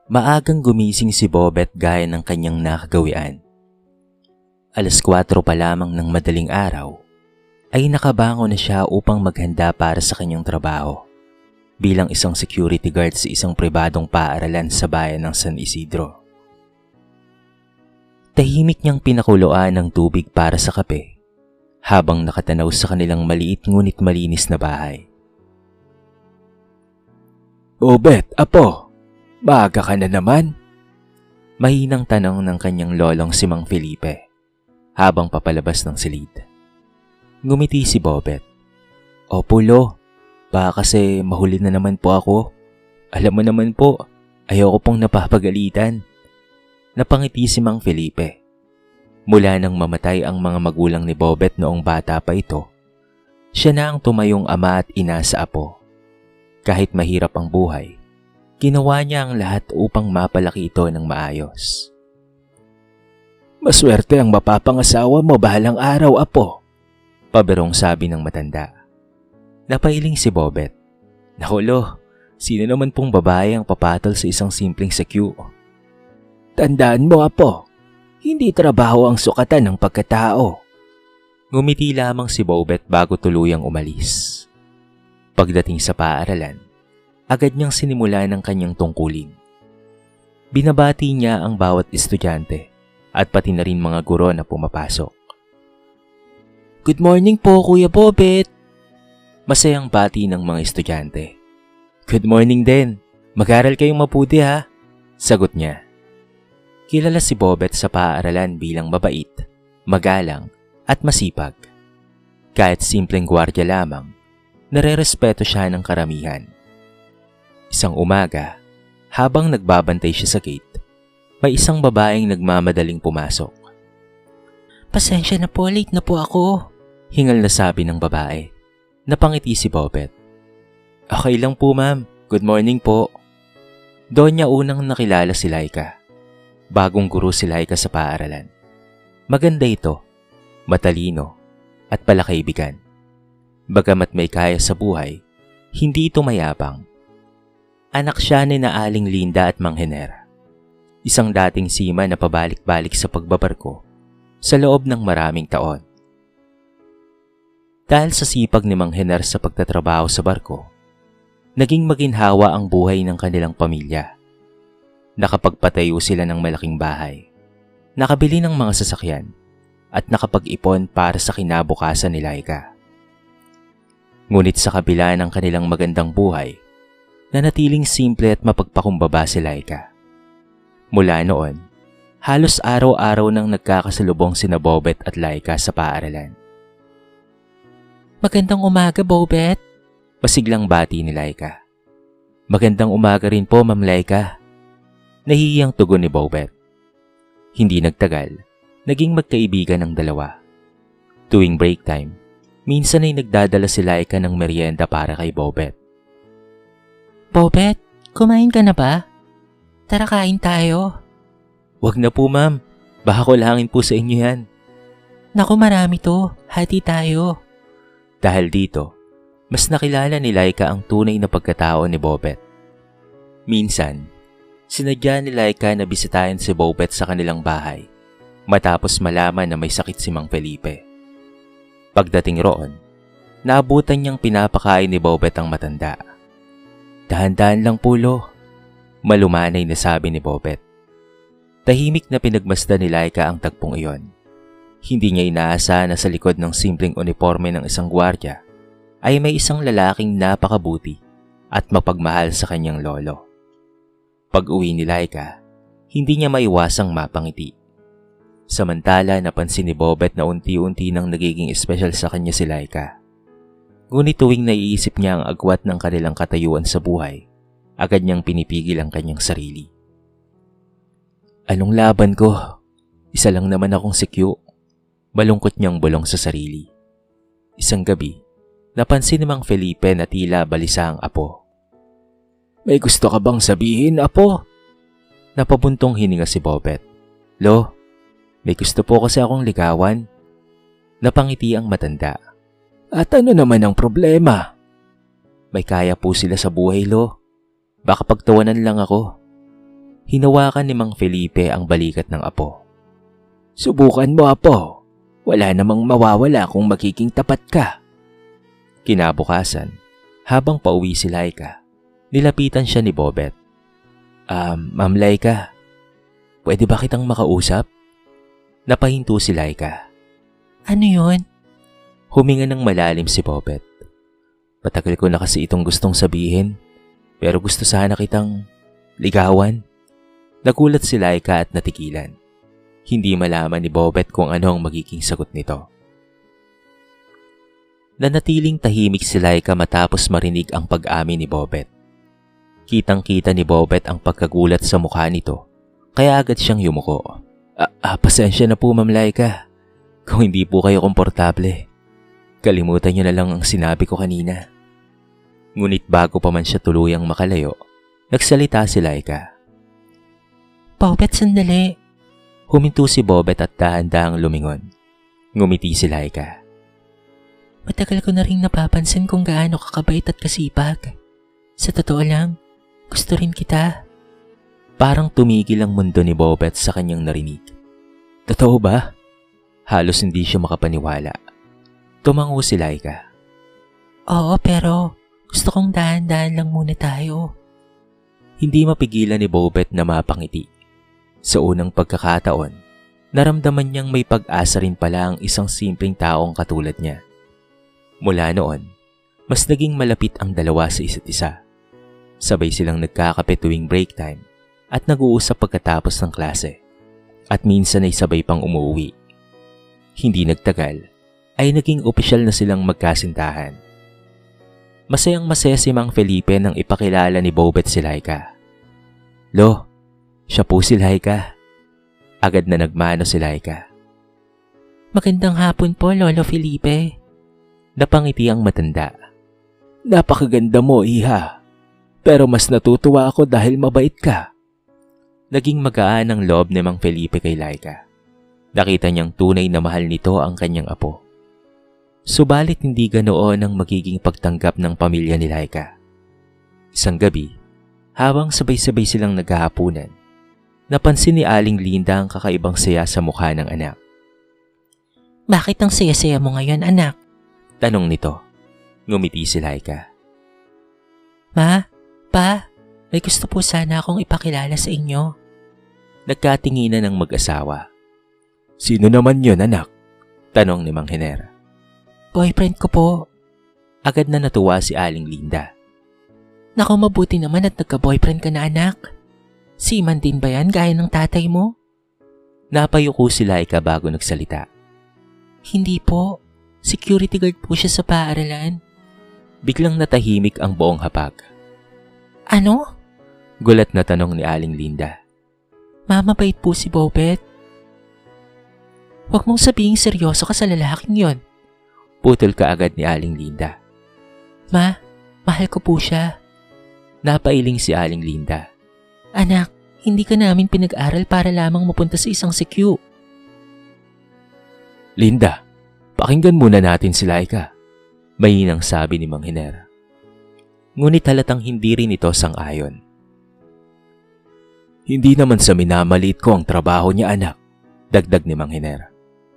Maagang gumising si Bobet gaya ng kanyang nakagawian. 4:00 pa lamang ng madaling araw ay nakabangon na siya upang maghanda para sa kanyang trabaho bilang isang security guard sa isang pribadong paaralan sa bayan ng San Isidro. Tahimik niyang pinakuluan ng tubig para sa kape habang nakatanaw sa kanilang maliit ngunit malinis na bahay. "Bobet, apo, maaga ka na naman?" Mahinang tanong ng kanyang lolong si Mang Felipe habang papalabas ng silid. Ngumiti si Bobet. "Opo, Lo. Baka kasi mahuli na naman po ako. Alam mo naman po, ayoko pong napapagalitan." Napangiti si Mang Felipe. Mula nang mamatay ang mga magulang ni Bobet noong bata pa ito, siya na ang tumayong ama at ina sa apo. Kahit mahirap ang buhay, ginawa niya ang lahat upang mapalaki ito ng maayos. "Maswerte ang mapapangasawa mo bahalang araw, apo," paberong sabi ng matanda. Napailing si Bobet. "Naku, Lo, sino naman pong babae ang papatol sa isang simpleng sekyu?" "Tandaan mo, apo, hindi trabaho ang sukatan ng pagkatao." Ngumiti lamang si Bobet bago tuluyang umalis. Pagdating sa paaralan, agad niyang sinimula ng kanyang tungkulin. Binabati niya ang bawat estudyante at pati na rin mga guro na pumapasok. "Good morning po, Kuya Bobet." Masayang bati ng mga estudyante. "Good morning din. Mag-aral kayong mabuti, ha?" sagot niya. Kilala si Bobet sa paaralan bilang mabait, magalang at masipag. Kahit simpleng gwardiya lamang, nare-respeto siya ng karamihan. Isang umaga, habang nagbabantay siya sa gate, may isang babaeng nagmamadaling pumasok. "Pasensya na po, late na po ako," hingal na sabi ng babae. Napangiti si Bobet. "Okay lang po, ma'am. Good morning po." Doon niya unang nakilala si Laika. Bagong guro si Laika sa paaralan. Maganda ito, matalino, at palakaibigan. Bagamat may kaya sa buhay, hindi ito mayabang. Anak siya ni na Aling Linda at Mang Hener, isang dating seaman na pabalik-balik sa pagbabarko sa loob ng maraming taon. Dahil sa sipag ni Mang Hener sa pagtatrabaho sa barko, naging maginhawa ang buhay ng kanilang pamilya. Nakapagpatayo sila ng malaking bahay, nakabili ng mga sasakyan, at nakapag-ipon para sa kinabukasan ni Laika. Ngunit sa kabila ng kanilang magandang buhay, nanatiling simple at mapagpakumbaba si Laika. Mula noon, halos araw-araw nang nagkakasalubong sina Bobet at Laika sa paaralan. "Magandang umaga, Bobet," masiglang bati ni Laika. "Magandang umaga rin po, Ma'am Laika." Nahihiyang tugon ni Bobet. Hindi nagtagal, naging magkaibigan ang dalawa. Tuwing break time, minsan ay nagdadala si Laika ng merienda para kay Bobet. "Bobet, kumain ka na ba? Tara, kain tayo." "Wag na po, ma'am. Baka kulangin po sa inyo yan." "Naku, marami to. Hati tayo." Dahil dito, mas nakilala ni Laika ang tunay na pagkatao ni Bobet. Minsan, sinadya ni Laika na bisitahin si Bobet sa kanilang bahay matapos malaman na may sakit si Mang Felipe. Pagdating roon, naabutan niyang pinapakain ni Bobet ang matanda. "Dahan-dahan lang po, Lo," malumanay na sabi ni Bobet. Tahimik na pinagmasdan ni Laika ang tagpong iyon. Hindi niya inaasa na sa likod ng simpleng uniforme ng isang gwardiya ay may isang lalaking napakabuti at mapagmahal sa kanyang lolo. Pag-uwi ni Laika, hindi niya maiwasang mapangiti. Samantala, napansin ni Bobet na unti-unti nang nagiging espesyal sa kanya si Laika. Ngunit tuwing naiisip niya ang agwat ng kanilang katayuan sa buhay, agad niyang pinipigil ang kanyang sarili. "Anong laban ko? Isa lang naman akong sikyo." Malungkot niyang bulong sa sarili. Isang gabi, napansin ni Mang Felipe na tila balisa ang apo. "May gusto ka bang sabihin, apo?" Napabuntong hininga si Bobet. "Lo, may gusto po kasi akong ligawan." Napangiti ang matanda. "At ano naman ang problema?" "May kaya po sila sa buhay, Lo. Baka pagtawanan lang ako." Hinawakan ni Mang Felipe ang balikat ng apo. Subukan mo, apo. Wala namang mawawala kung magiging tapat ka. Kinabukasan, habang pauwi si Laika, nilapitan siya ni Bobet. Ma'am Laika, pwede ba kitang makausap? Napahinto si Laika. Ano yun? Huminga ng malalim si Bobet. Patagal ko na kasi itong gustong sabihin, pero gusto sana kitang ligawan. Nagulat si Laika at natigilan. Hindi malaman ni Bobet kung ano ang magiging sagot nito. Nanatiling tahimik si Laika matapos marinig ang pag-amin ni Bobet. Kitang-kita ni Bobet ang pagkagulat sa mukha nito, kaya agad siyang yumuko. Pasensya na po, Ma'am Laika. Kung hindi po kayo komportable, kalimutan niyo na lang ang sinabi ko kanina. Ngunit bago pa man siya tuluyang makalayo, nagsalita si Laika. Bobet, sandali. Huminto si Bobet at dahan-dahang lumingon. Ngumiti si Laika. Matagal ko na rin napapansin kung gaano kakabait at kasipag. Sa totoo lang, gusto rin kita. Parang tumigil ang mundo ni Bobet sa kanyang narinig. Totoo ba? Halos hindi siya makapaniwala. Tumango si Laika. Oo, pero gusto kong dahan-dahan lang muna tayo. Hindi mapigilan ni Bobet na mapangiti. Sa unang pagkakataon, naramdaman niyang may pag-asa rin pala ang isang simpleng taong katulad niya. Mula noon, mas naging malapit ang dalawa sa isa't isa. Sabay silang nagkakape tuwing break time at nag-uusap pagkatapos ng klase. At minsan ay sabay pang umuwi. Hindi nagtagal, ay naging opisyal na silang magkasintahan. Masayang masaya si Mang Felipe nang ipakilala ni Bobet si Laika. Lo, siya po si Laika. Agad na nagmano si Laika. Magandang hapon po, Lolo Felipe. Napangiti ang matanda. Napakaganda mo, iha. Pero mas natutuwa ako dahil mabait ka. Naging magaan ang loob ni Mang Felipe kay Laika. Nakita niyang tunay na mahal nito ang kanyang apo. Subalit hindi ganoon ang magiging pagtanggap ng pamilya ni Laika. Isang gabi, habang sabay-sabay silang naghahapunan, napansin ni Aling Linda ang kakaibang saya sa mukha ng anak. Bakit ang saya-saya mo ngayon, anak? Tanong nito. Ngumiti si Laika. Ma, pa, may gusto po sana akong ipakilala sa inyo. Nagkatinginan ng mag-asawa. Sino naman yun, anak? Tanong ni Mang Hiner. Boyfriend ko po. Agad na natuwa si Aling Linda. Naku, mabuti naman at nagka-boyfriend ka na, anak. Seaman din ba yan gaya ng tatay mo? Napayuko si Laika bago nagsalita. Hindi po. Security guard po siya sa paaralan. Biglang natahimik ang buong hapag. Ano? Gulat na tanong ni Aling Linda. Mamabait po si Bobet. Huwag mong sabihing seryoso ka sa lalaking yon. Putol ka agad ni Aling Linda. Ma, mahal ko po siya. Napailing si Aling Linda. Anak, hindi ka namin pinag-aral para lamang mapunta sa isang CQ. Linda, pakinggan muna natin si Laika. Mahinang sabi ni Mang Hiner. Ngunit halatang hindi rin ito sang-ayon. Hindi naman sa minamalit ko ang trabaho niya, anak. Dagdag ni Mang Hiner.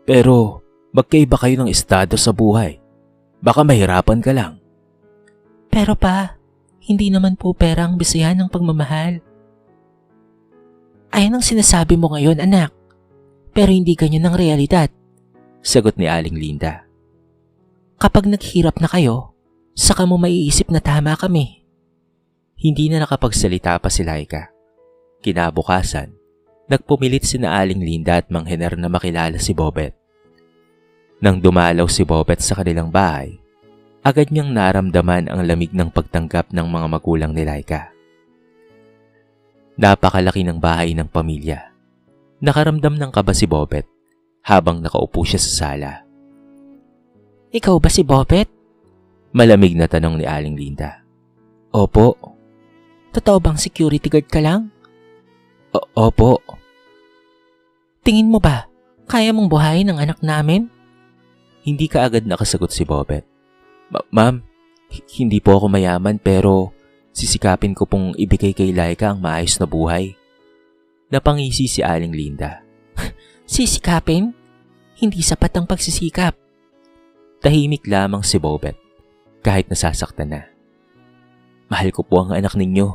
Pero magkaiba kayo ng estado sa buhay. Baka mahirapan ka lang. Pero pa, hindi naman po pera ang bisihan ng pagmamahal. Ayan ang sinasabi mo ngayon, anak. Pero hindi ganyan ang realidad. Sagot ni Aling Linda. Kapag naghirap na kayo, saka mo maiisip na tama kami. Hindi na nakapagsalita pa si Laika. Kinabukasan, nagpumilit sina Aling Linda at Mang Hiner na makilala si Bobet. Nang dumalaw si Bobet sa kanilang bahay, agad niyang naramdaman ang lamig ng pagtanggap ng mga magulang ni Laika. Napakalaki ng bahay ng pamilya. Nakaramdam ng kaba si Bobet habang nakaupo siya sa sala. Ikaw ba si Bobet? Malamig na tanong ni Aling Linda. Opo. Totoo bang security guard ka lang? Opo. Tingin mo ba, kaya mong buhayin ang anak namin? Hindi ka agad nakasagot si Bobet. Ma'am, hindi po ako mayaman pero sisikapin ko pong ibigay kay Laika ang maayos na buhay. Napangisi si Aling Linda. Sisikapin? Hindi sapat ang pagsisikap. Tahimik lamang si Bobet kahit nasasaktan na. Mahal ko po ang anak ninyo,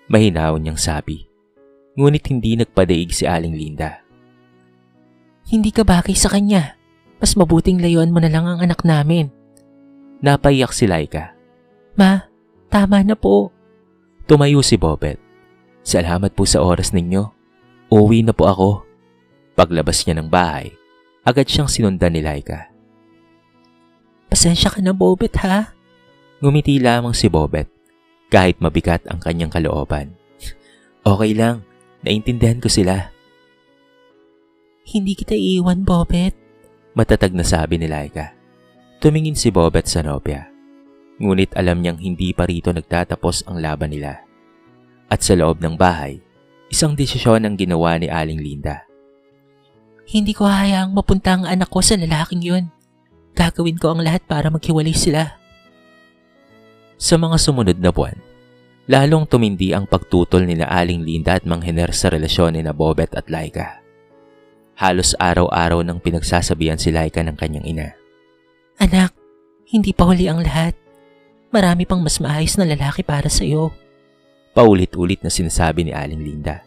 mahinaon niyang sabi. Ngunit hindi nagpadaig si Aling Linda. Hindi ka bagay sa kanya. Mas mabuting layuan mo na lang ang anak namin. Napaiyak si Laika. Ma, tama na po. Tumayo si Bobet. Salamat po sa oras ninyo. Uuwi na po ako. Paglabas niya ng bahay, agad siyang sinundan ni Laika. Pasensya ka na, Bobet, ha? Ngumiti lamang si Bobet kahit mabigat ang kanyang kalooban. Okay lang, naintindihan ko sila. Hindi kita iiwan, Bobet. Matatag na sabi ni Laika. Tumingin si Bobet sa nobya. Ngunit alam niyang hindi pa rito nagtatapos ang laban nila. At sa loob ng bahay, isang desisyon ang ginawa ni Aling Linda. Hindi ko hayaang mapunta ang anak ko sa lalaking yun. Gagawin ko ang lahat para maghiwalay sila. Sa mga sumunod na buwan, lalong tumindi ang pagtutol nila Aling Linda at Mang Hener sa relasyon ni Bobet at Laika. Halos araw-araw nang pinagsasabihan si Laika ng kanyang ina. Anak, hindi pa huli ang lahat. Marami pang mas maayos na lalaki para sa iyo. Paulit-ulit na sinasabi ni Aling Linda.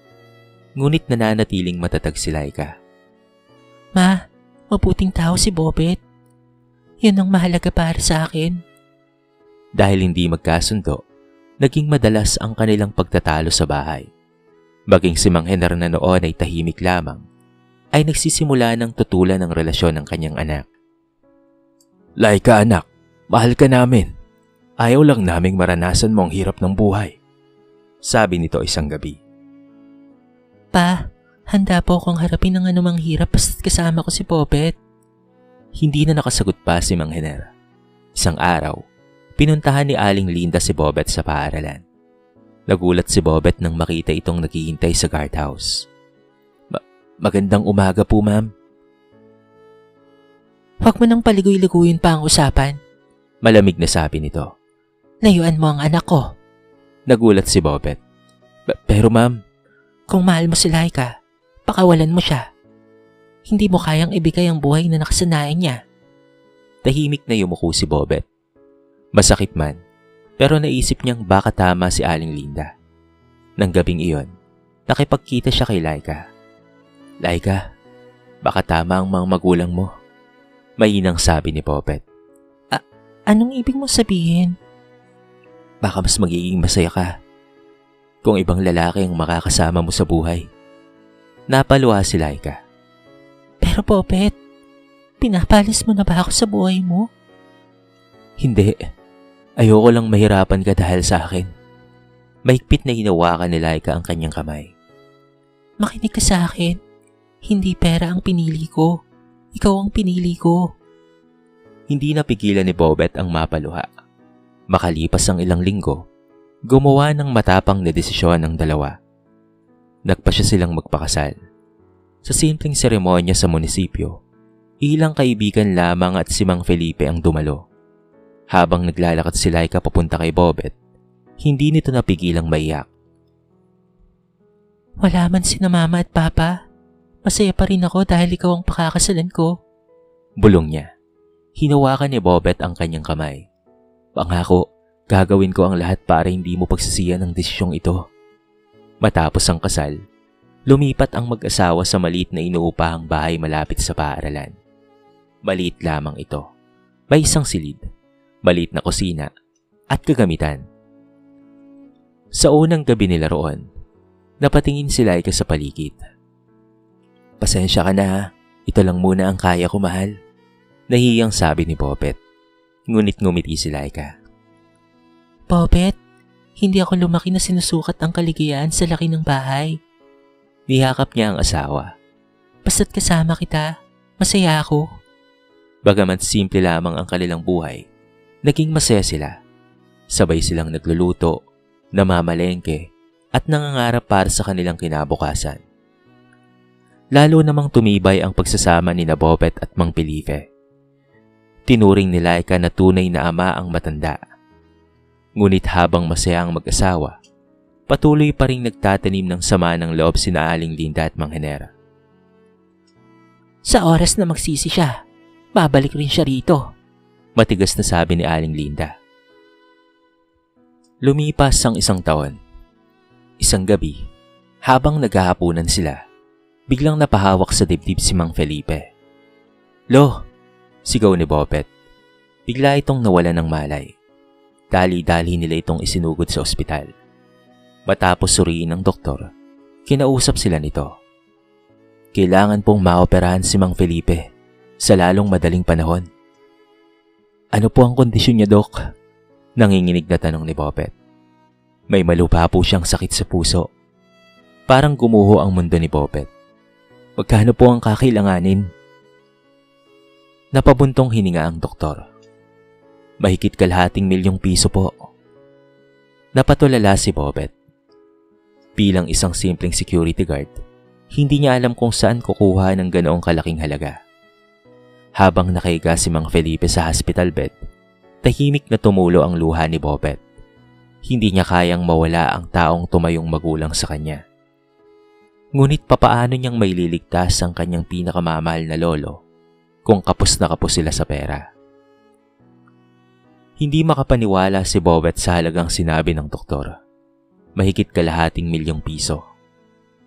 Ngunit nananatiling matatag si Laika. Ma, mabuting tao si Bobet. Yun ang mahalaga para sa akin. Dahil hindi magkasundo, naging madalas ang kanilang pagtatalo sa bahay. Maging si Mang Hener na noon ay tahimik lamang, ay nagsisimula ng tutulan ng relasyon ng kanyang anak. Laika anak, mahal ka namin. Ayaw lang naming maranasan mo ang hirap ng buhay. Sabi nito isang gabi. Pa, handa po akong harapin ang anumang hirap basta't kasama ko si Bobet. Hindi na nakasagot pa si Mang Hener. Isang araw, pinuntahan ni Aling Linda si Bobet sa paaralan. Nagulat si Bobet nang makita itong naghihintay sa guardhouse. Magandang umaga po, ma'am. Huwag mo nang paligoy-liguyin pa ang usapan. Malamig na sabi nito. Layuan mo ang anak ko. Nagulat si Bobet. Pero ma'am, kung mahal mo si Laika, pakawalan mo siya. Hindi mo kayang ibigay ang buhay na nakasanayan niya. Tahimik na yumuko si Bobet. Masakit man, pero naisip niyang baka tama si Aling Linda. Nang gabing iyon, nakipagkita siya kay Laika. Laika, baka tama ang mga magulang mo. Mainang sabi ni Bobet. Anong ibig mo sabihin? Baka mas magiging masaya ka kung ibang lalaki ang makakasama mo sa buhay. Napaluha si Laika. Pero Bobet, pinapalis mo na ba ako sa buhay mo? Hindi. Ayoko lang mahirapan ka dahil sa akin. Mahigpit na hinawakan ni Laika ang kanyang kamay. Makinig ka sa akin. Hindi pera ang pinili ko. Ikaw ang pinili ko. Hindi napigilan ni Bobet ang mapaluha. Makalipas ang ilang linggo, gumawa ng matapang na desisyon ng dalawa. Nagpasya silang magpakasal. Sa simpleng seremonya sa munisipyo, ilang kaibigan lamang at si Mang Felipe ang dumalo. Habang naglalakad si Laika papunta kay Bobet, hindi nito napigilang maiyak. Wala man sina Mama at Papa. Masaya pa rin ako dahil ikaw ang pakakasalan ko. Bulong niya. Hinawakan ni Bobet ang kanyang kamay. Pangako, gagawin ko ang lahat para hindi mo pagsisiyan ang desisyong ito. Matapos ang kasal, lumipat ang mag-asawa sa maliit na inuupahang bahay malapit sa paaralan. Maliit lamang ito. May isang silid, maliit na kusina, at kagamitan. Sa unang gabi nila roon, napatingin si Laika sa paligid. Pasensya ka na ha, ito lang muna ang kaya ko, mahal. Nahiyang sabi ni Bobet. Ngunit ngumiti si Laika. Bobet, hindi ako lumaki na sinusukat ang kaligayahan sa laki ng bahay. Niyakap niya ang asawa. Basta't kasama kita, masaya ako. Bagaman simple lamang ang kanilang buhay, naging masaya sila. Sabay silang nagluluto, namamalengke, at nangangarap para sa kanilang kinabukasan. Lalo namang tumibay ang pagsasama ni Bobet at Mang Felipe. Tinuring ni Laika na tunay na ama ang matanda. Ngunit habang masaya ang mag-asawa, Patuloy pa rin nagtatanim ng sama ng loob sina Aling Linda at Mang Henera. Sa oras na magsisi siya, babalik rin siya rito. Matigas na sabi ni Aling Linda. Lumipas ang 1 taon. Isang gabi, habang naghahapunan sila, biglang napahawak sa dibdib si Mang Felipe. "Lo!" sigaw ni Bopet. Bigla itong nawala ng malay. Dali-dali nila itong isinugod sa ospital. Matapos suriin ng doktor, kinausap sila nito. Kailangan pong maoperahan si Mang Felipe sa lalong madaling panahon. "Ano po ang kondisyon niya, Dok?" Nanginginig na tanong ni Bopet. May malupa po siyang sakit sa puso. Parang gumuho ang mundo ni Bopet. "Magkano po ang kakailanganin?" Napabuntong hininga ang doktor. "Mahigit ₱250,000 po." Napatulala si Bopet. Bilang isang simpleng security guard, hindi niya alam kung saan kukuha ng ganoong kalaking halaga. Habang nakahiga si Mang Felipe sa hospital bed, tahimik na tumulo ang luha ni Bopet. Hindi niya kayang mawala ang taong tumayong magulang sa kanya. Ngunit papaano niyang maililigtas ang kanyang pinakamamahal na lolo kung kapos na kapos sila sa pera? Hindi makapaniwala si Bopet sa halagang sinabi ng doktor. Mahigit ₱250,000.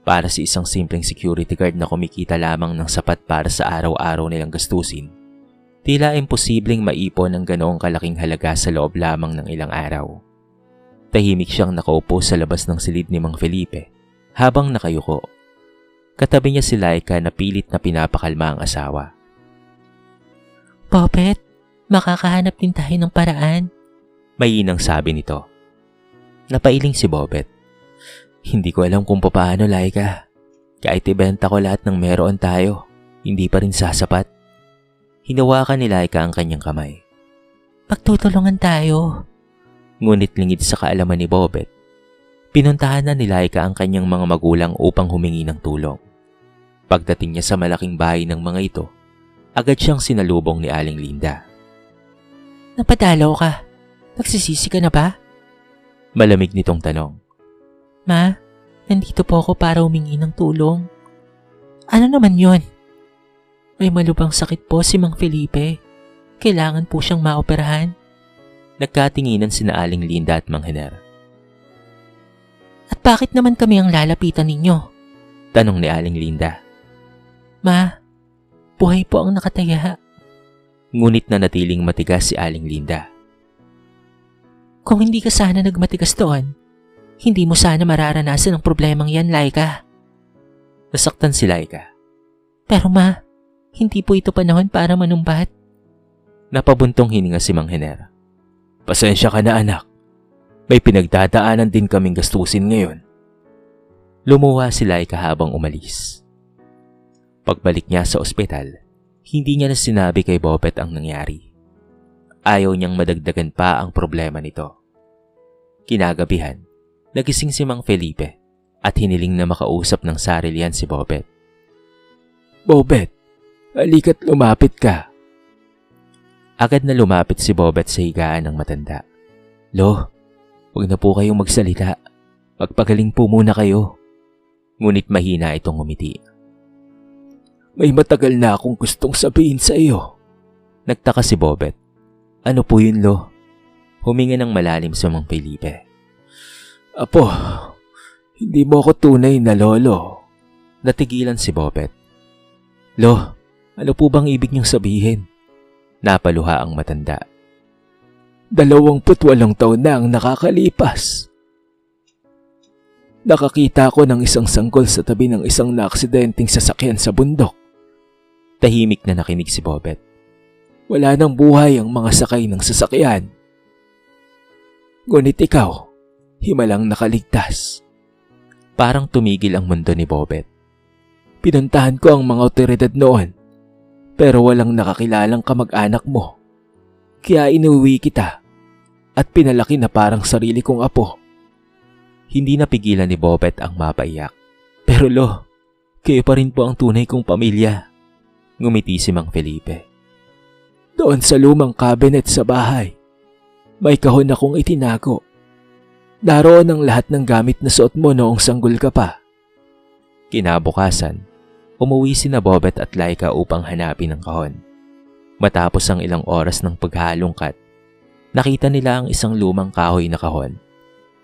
Para sa isang simpleng security guard na kumikita lamang ng sapat para sa araw-araw nilang gastusin, tila imposibleng maipon ang ganoong kalaking halaga sa loob lamang ng ilang araw. Tahimik siyang nakaupo sa labas ng silid ni Mang Felipe habang nakayuko. Katabi niya si Laika na pilit na pinapakalma ang asawa. Bopet, makakahanap din tayo ng paraan. Mainang sabi nito. Napailing si Bopet. "Hindi ko alam kung paano, Laika. Kahit ibenta ko lahat ng meron tayo, hindi pa rin sasapat." Hinawakan ni Laika ang kanyang kamay. "Magtutulungan tayo." Ngunit lingid sa kaalaman ni Bopet, pinuntahan na ni Laika ang kanyang mga magulang upang humingi ng tulong. Pagdating niya sa malaking bahay ng mga ito, agad siyang sinalubong ni Aling Linda. "Napadalaw ka. Nagsisisi ka na ba?" Malamig nitong tanong. "Ma, nandito po ako para humingi ng tulong." "Ano naman yun?" "May malubhang sakit po si Mang Felipe. Kailangan po siyang maoperahan." Nagkatinginan sina Aling Linda at Mang Henera. "At bakit naman kami ang lalapitan ninyo?" Tanong ni Aling Linda. "Ma, buhay po ang nakataya." Ngunit nanatiling matigas si Aling Linda. "Kung hindi ka sana nagmatigas doon, hindi mo sana mararanasan ang problemang yan, Laika." Nasaktan si Laika. "Pero ma, hindi po ito panahon para manumbat." Napabuntong hininga si Mang Henera. "Pasensya ka na, anak. May pinagdadaanan din kaming gastusin ngayon." Lumuha si Laika habang umalis. Pagbalik niya sa ospital, hindi niya na sinabi kay Bopet ang nangyari. Ayaw niyang madagdagan pa ang problema nito. Kinagabihan, nagising si Mang Felipe at hiniling na makausap ng sarilian si Bopet. "Bopet, halika't lumapit ka." Agad na lumapit si Bopet sa higaan ng matanda. "Lo, huwag na po kayong magsalita. Magpagaling po muna kayo." Ngunit mahina itong ngumiti. "May matagal na akong gustong sabihin sa iyo." Nagtaka si Bopet. "Ano po yun, Lo?" Huminga ng malalim sa Mang Felipe. "Apo, hindi mo ako tunay na lolo." Natigilan si Bopet. "Lo, ano po bang ibig niyong sabihin?" Napaluha ang matanda. 28 taon na ang nakakalipas. Nakakita ko ng isang sanggol sa tabi ng isang naaksidenteng sasakyan sa bundok. Tahimik na nakinig si Bopet. Wala nang buhay ang mga sakay ng sasakyan. Ngunit ikaw, himalang nakaligtas. Parang tumigil ang mundo ni Bopet. Pinuntahan ko ang mga otoridad noon, pero walang nakakilalang kamag-anak mo. Kaya inuwi kita at pinalaki na parang sarili kong apo. Hindi napigilan ni Bopet ang mapaiyak. Pero Lo, kayo pa rin po ang tunay kong pamilya. Ngumiti si Mang Felipe. Doon sa lumang cabinet sa bahay, may kahon akong itinago. Naroon ang lahat ng gamit na suot mo noong sanggol ka pa. Kinabukasan, umuwi sina Bobet at Laika upang hanapin ang kahon. Matapos ang ilang oras ng paghalongkat, nakita nila ang isang lumang kahoy na kahon.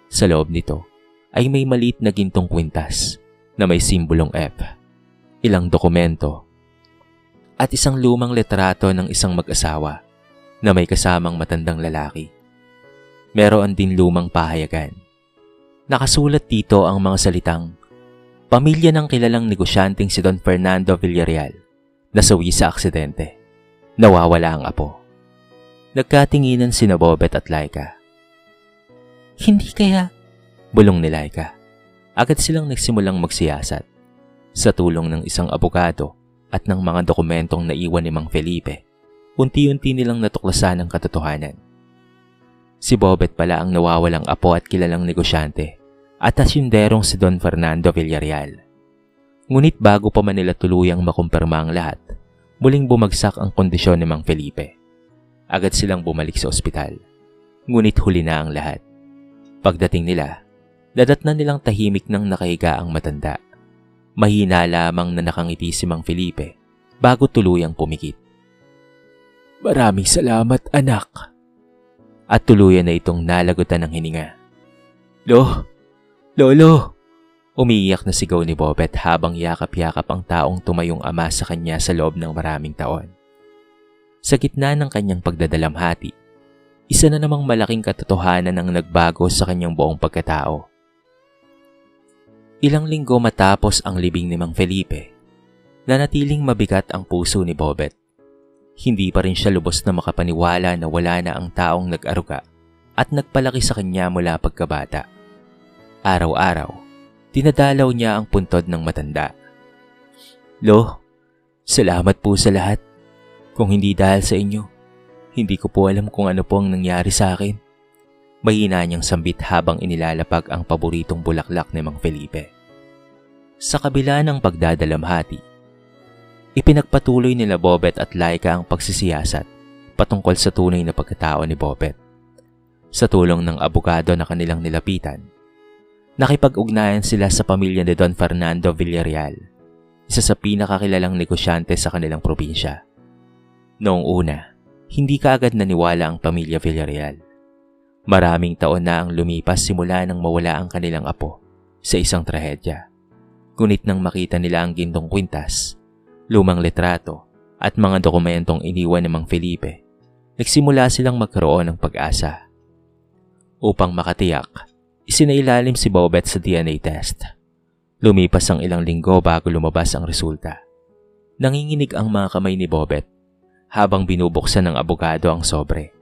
Sa loob nito ay may maliit na gintong kwintas na may simbolong F, ilang dokumento, at isang lumang litrato ng isang mag-asawa na may kasamang matandang lalaki. Meron din lumang pahayagan. Nakasulat dito ang mga salitang, "Pamilya ng kilalang negosyanteng si Don Fernando Villarreal, nasawi sa aksidente. Nawawala ang apo." Nagkatinginan sina Bobet at Laika. Hindi kaya? Bulong ni Laika. Agad silang nagsimulang magsiyasat. Sa tulong ng isang abogado at ng mga dokumentong naiwan ni Mang Felipe, unti-unti nilang natuklasan ang katotohanan. Si Bobet pala ang nawawalang apo at kilalang negosyante at asyunderong si Don Fernando Villarreal. Ngunit bago pa man nila tuluyang makumpirma ang lahat, muling bumagsak ang kondisyon ni Mang Felipe. Agad silang bumalik sa ospital. Ngunit huli na ang lahat. Pagdating nila, dadatnan nilang tahimik nang nakahiga ang matanda. Mahina lamang na nakangiti si Mang Felipe bago tuluyang pumikit. "Maraming salamat, anak." At tuluyan na itong nalagutan ng hininga. Lolo! Umiiyak na sigaw ni Bobet habang yakap-yakap ang taong tumayong ama sa kanya sa loob ng maraming taon. Sa gitna ng kanyang pagdadalamhati, isa na namang malaking katotohanan ang nagbago sa kanyang buong pagkatao. Ilang linggo matapos ang libing ni Mang Felipe, nanatiling mabigat ang puso ni Bobet. Hindi pa rin siya lubos na makapaniwala na wala na ang taong nag-aruga at nagpalaki sa kanya mula pagkabata. Araw-araw, dinadalaw niya ang puntod ng matanda. Salamat po sa lahat. Kung hindi dahil sa inyo, hindi ko po alam kung ano po ang nangyari sa akin." Mahina niyang sambit habang inilalapag ang paboritong bulaklak ni Mang Felipe. Sa kabila ng pagdadalamhati, ipinagpatuloy nila Bobet at Laika ang pagsisiyasat patungkol sa tunay na pagkatao ni Bobet. Sa tulong ng abogado na kanilang nilapitan, nakipag-ugnayan sila sa pamilya ni Don Fernando Villarreal, isa sa pinakakilalang negosyante sa kanilang probinsya. Noong una, hindi kaagad naniwala ang pamilya Villarreal. Maraming taon na ang lumipas simula nang mawala ang kanilang apo sa isang trahedya. Ngunit nang makita nila ang gintong kwintas, lumang litrato at mga dokumentong iniwan ni Mang Felipe, nagsimula silang magkaroon ng pag-asa. Upang makatiyak, isinailalim si Bobet sa DNA test. Lumipas ang ilang linggo bago lumabas ang resulta. Nanginginig ang mga kamay ni Bobet habang binubuksan ng abogado ang sobre.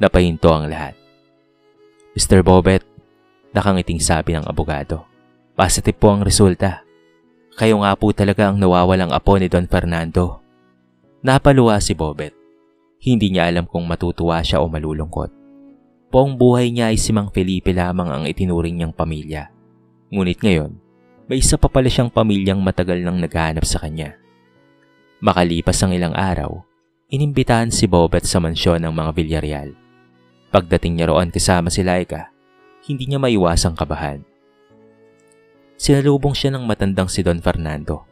Napahinto ang lahat. "Mr. Bobet," nakangiting sabi ng abogado, "positive po ang resulta. Kayo nga po talaga ang nawawalang apo ni Don Fernando." Napaluwa si Bobet. Hindi niya alam kung matutuwa siya o malulungkot. Buong buhay niya ay si Mang Felipe lamang ang itinuring niyang pamilya. Ngunit ngayon, may isa pa pala siyang pamilyang matagal nang naghahanap sa kanya. Makalipas ang ilang araw, inimbitahan si Bobet sa mansyon ng mga Villarreal. Pagdating niya roon kasama si Laika, hindi niya maiwasang kabahan. Sinalubong siya ng matandang si Don Fernando,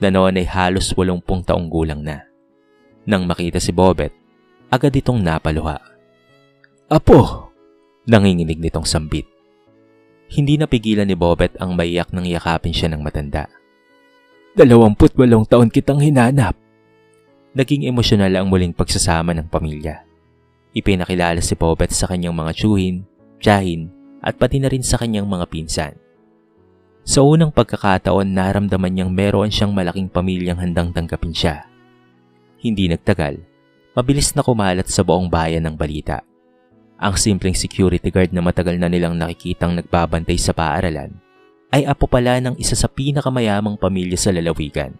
na noon ay halos 80 taong gulang na. Nang makita si Bobet, agad itong napaluha. "Apo!" nanginginig nitong sambit. Hindi napigilan ni Bobet ang maiyak nang yakapin siya ng matanda. 28 taon kitang hinanap." Naging emosyonal ang muling pagsasama ng pamilya. Ipinakilala si Bobet sa kanyang mga tiyuhin, tiyahin, at pati na rin sa kanyang mga pinsan. Sa unang pagkakataon, naramdaman niyang meron siyang malaking pamilyang handang tanggapin siya. Hindi nagtagal, mabilis na kumalat sa buong bayan ng balita. Ang simpleng security guard na matagal na nilang nakikitang nagbabantay sa paaralan ay apo pala ng isa sa pinakamayamang pamilya sa lalawigan.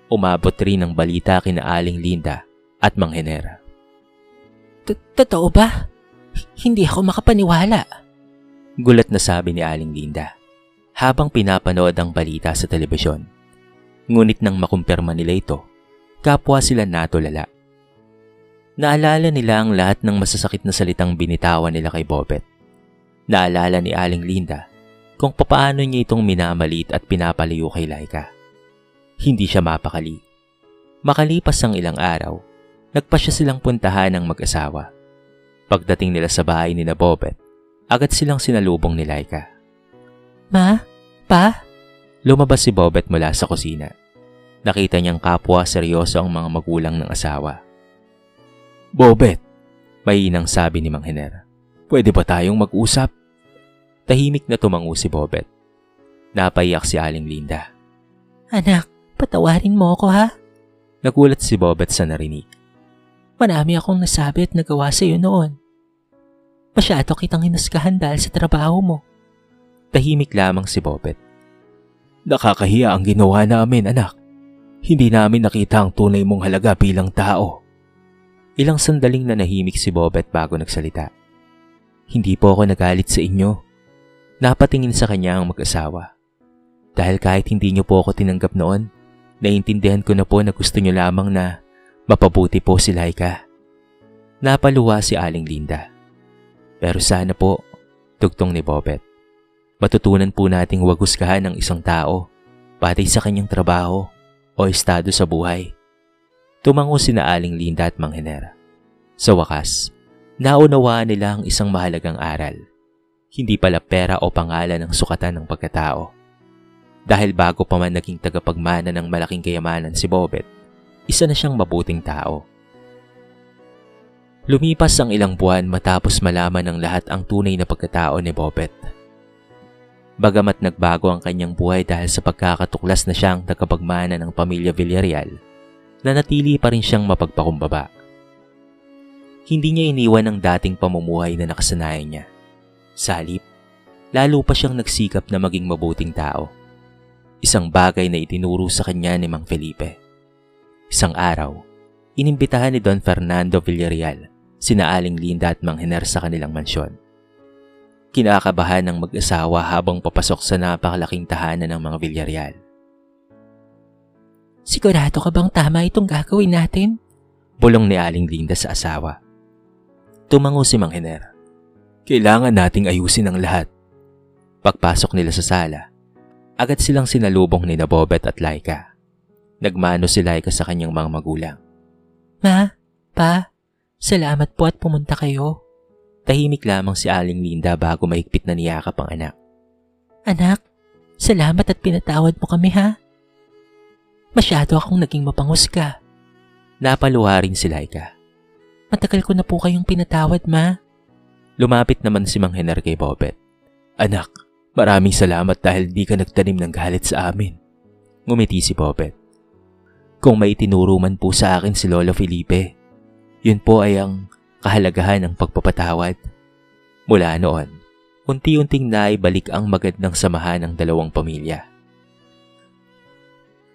Umabot rin ang balita kina Aling Linda at Mang Henera. Totoo ba? Hindi ako makapaniwala." Gulat na sabi ni Aling Linda habang pinapanood ang balita sa telebisyon. Ngunit nang makumpirma nila ito, kapwa sila natulala. Naalala nila ang lahat ng masasakit na salitang binitawan nila kay Bobet. Naalala ni Aling Linda kung papaano niya itong minamalit at pinapalayo kay Laika. Hindi siya mapakali. Makalipas ang ilang araw, nagpasya silang puntahan ng mag-asawa. Pagdating nila sa bahay ni Bobet, agad silang sinalubong ni Laika. Ma? Pa? Lumabas si Bobet mula sa kusina. Nakita niyang kapwa seryoso ang mga magulang ng asawa. Bobet, mainang sabi ni Mang Hiner. Pwede ba tayong mag-usap? Tahimik na tumango si Bobet. Napaiyak si Aling Linda. Anak, patawarin mo ako ha? Nagulat si Bobet sa narinig. Marami akong nasabi at nagawa sa iyo noon. Masyado kitang hinusgahan dahil sa trabaho mo. Tahimik lamang si Bobet. Nakakahiya ang ginawa namin, anak. Hindi namin nakita ang tunay mong halaga bilang tao. Ilang sandaling nanahimik si Bobet bago nagsalita. Hindi po ako nagalit sa inyo. Napatingin sa kanya ang mag-asawa. Dahil kahit hindi niyo po ako tinanggap noon, naiintindihan ko na po na gusto niyo lamang na mapabuti po si Laika. Napaluwa si Aling Linda. Pero sana po, tugtong ni Bobet, matutunan po nating huwag husgahan ng isang tao batay sa kanyang trabaho o estado sa buhay. Tumango sina Aling Linda at Mang Hiner. Sa wakas, naunawaan nila ang isang mahalagang aral. Hindi pala pera o pangalan ang sukatan ng pagkatao. Dahil bago pa man naging tagapagmana ng malaking kayamanan si Bobet, isa na siyang mabuting tao. Lumipas ang ilang buwan matapos malaman ng lahat ang tunay na pagkatao ni Bobet. Bagamat nagbago ang kanyang buhay dahil sa pagkakatuklas na siyang tagapagmana ng pamilya Villarreal, nanatili pa rin siyang mapagpakumbaba. Hindi niya iniwan ang dating pamumuhay na nakasanayan niya. Sa halip, lalo pa siyang nagsikap na maging mabuting tao. Isang bagay na itinuro sa kanya ni Mang Felipe. Isang araw, inimbitahan ni Don Fernando Villarreal sina Aling Linda at Mang Hiner sa kanilang mansyon. Kinakabahan ng mag-asawa habang papasok sa napakalaking tahanan ng mga Villarreal. Sigurado ka bang tama itong gagawin natin? Bulong ni Aling Linda sa asawa. Tumango si Mang Hiner. Kailangan nating ayusin ang lahat. Pagpasok nila sa sala, agad silang sinalubong ni Bobet at Laika. Nagmano si Laika sa kanyang mga magulang. Ma, Pa, salamat po at pumunta kayo. Tahimik lamang si Aling Linda bago mahigpit na niyakap ang anak. Anak, salamat at pinatawad mo kami ha. Masyado akong naging mapanghusga. Napaluha rin si Laika. Matagal ko na po kayong pinatawad, Ma. Lumapit naman si Mang Hiner kay Bobet. Anak, maraming salamat dahil di ka nagtanim ng galit sa amin. Ngumiti si Bobet. Kung may tinuro man po sa akin si Lolo Felipe, yun po ay ang kahalagahan ng pagpapatawad. Mula noon, unti-unting naibalik ang magandang samahan ng dalawang pamilya.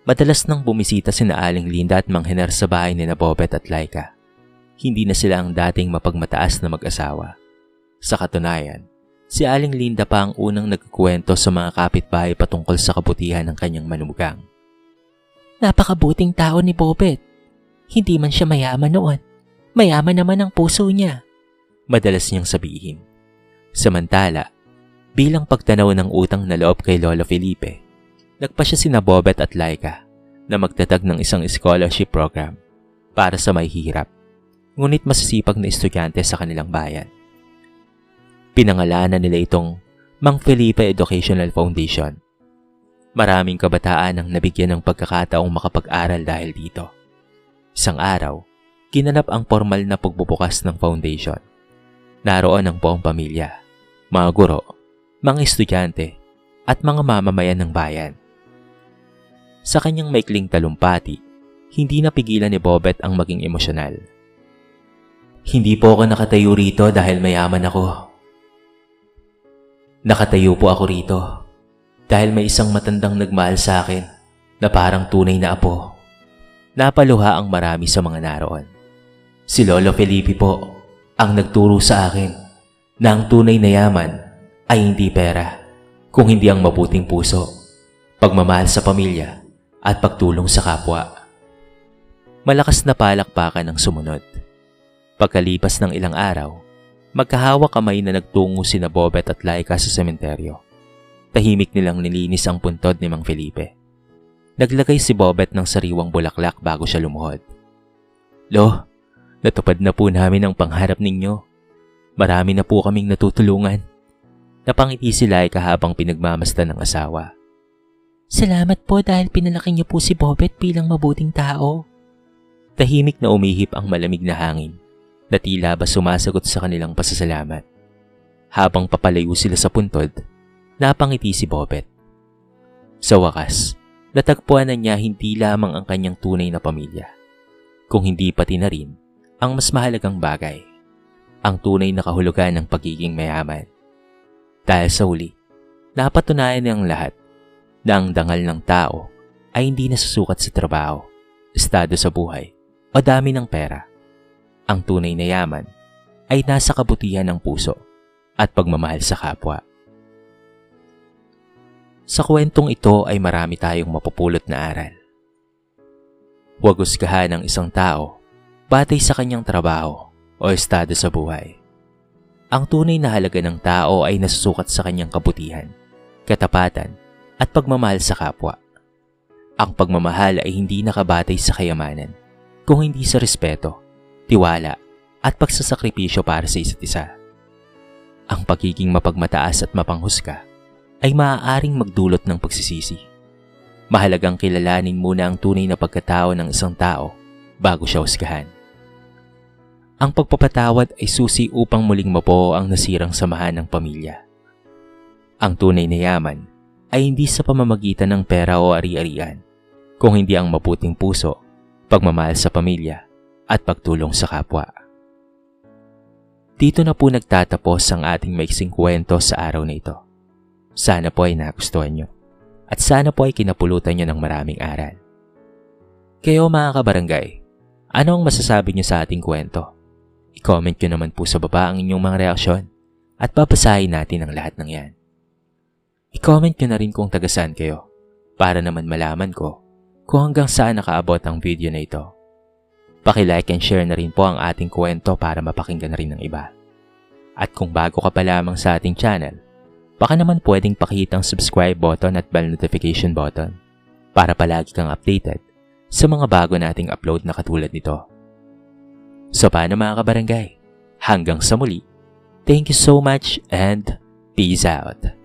Madalas nang bumisita sina Aling Linda at Mang Hiner sa bahay ni Bobet at Laika. Hindi na sila ang dating mapagmataas na mag-asawa. Sa katunayan, si Aling Linda pa ang unang nagkukwento sa mga kapitbahay patungkol sa kabutihan ng kanyang manugang. Napakabuting tao ni Bobet. Hindi man siya mayaman noon. Mayaman naman ang puso niya. Madalas niyang sabihin. Samantala, bilang pagtanaw ng utang na loob kay Lolo Felipe, nagpasya sina Bobet at Laika na magtatag ng isang scholarship program para sa may hirap, ngunit masisipag na estudyante sa kanilang bayan. Pinangalanan nila itong Mang Felipe Educational Foundation. Maraming kabataan ang nabigyan ng pagkakataong makapag-aral dahil dito. Isang araw, ginanap ang formal na pagbubukas ng foundation. Naroon ang buong pamilya, mga guro, mga estudyante, at mga mamamayan ng bayan. Sa kanyang maikling talumpati, hindi napigilan ni Bobet ang maging emosyonal. Hindi po ako nakatayo rito dahil mayaman ako. Nakatayo po ako rito dahil may isang matandang nagmahal sa akin na parang tunay na apo. Napaluha ang marami sa mga naroon. Si Lolo Felipe po ang nagturo sa akin na ang tunay na yaman ay hindi pera, kung hindi ang mabuting puso, pagmamahal sa pamilya at pagtulong sa kapwa. Malakas na palakpakan ang sumunod. Pagkalipas ng ilang araw, Magkahawak kamay na nagtungo sina Bobet at Laika sa sementeryo. Tahimik nilang nilinis ang puntod ni Mang Felipe. Naglagay si Bobet ng sariwang bulaklak bago siya lumuhod. Lo, natupad na po namin ang pangarap ninyo. Marami na po kaming natutulungan. Napangiti si Laika habang pinagmamasdan ng asawa. Salamat po dahil pinalaki niyo po si Bobet bilang mabuting tao. Tahimik na umihip ang malamig na hangin na tila ba sumasagot sa kanilang pasasalamat. Habang papalayo sila sa puntod, napangiti si Bobet. Sa wakas, natagpuan na niya hindi lamang ang kanyang tunay na pamilya, kung hindi pati na rin ang mas mahalagang bagay, ang tunay na kahulugan ng pagiging mayaman. Dahil sa huli, napatunayan niyang lahat na ang dangal ng tao ay hindi nasusukat sa trabaho, estado sa buhay, o dami ng pera. Ang tunay na yaman ay nasa kabutihan ng puso at pagmamahal sa kapwa. Sa kwentong ito ay marami tayong mapupulot na aral. Huwag husgahan ng isang tao batay sa kanyang trabaho o estado sa buhay. Ang tunay na halaga ng tao ay nasusukat sa kanyang kabutihan, katapatan at pagmamahal sa kapwa. Ang pagmamahal ay hindi nakabatay sa kayamanan, kung hindi sa respeto, tiwala at pagsasakripisyo para sa isa't isa. Ang pagiging mapagmataas at mapanghusga ay maaaring magdulot ng pagsisisi. Mahalagang kilalanin muna ang tunay na pagkatao ng isang tao bago siya husgahan. Ang pagpapatawad ay susi upang muling mabuo ang nasirang samahan ng pamilya. Ang tunay na yaman ay hindi sa pamamagitan ng pera o ari-arian, kung hindi ang mabuting puso, pagmamahal sa pamilya, at pagtulong sa kapwa. Dito na po nagtatapos ang ating maiksing kwento sa araw na ito. Sana po ay nagustuhan nyo, at sana po ay kinapulutan nyo ng maraming aral. Kayo mga kabarangay, ano ang masasabi nyo sa ating kwento? I-comment nyo naman po sa baba ang inyong mga reaksyon at babasahin natin ang lahat ng yan. I-comment nyo na rin kung taga-saan kayo para naman malaman ko kung hanggang saan nakaabot ang video na ito. Paki-like and share na rin po ang ating kwento para mapakinggan na rin ng iba. At kung bago ka pa lamang sa ating channel, baka naman pwedeng pakihit ang subscribe button at bell notification button para palagi kang updated sa mga bago nating upload na katulad nito. So paano mga kabarangay? Hanggang sa muli, thank you so much and peace out!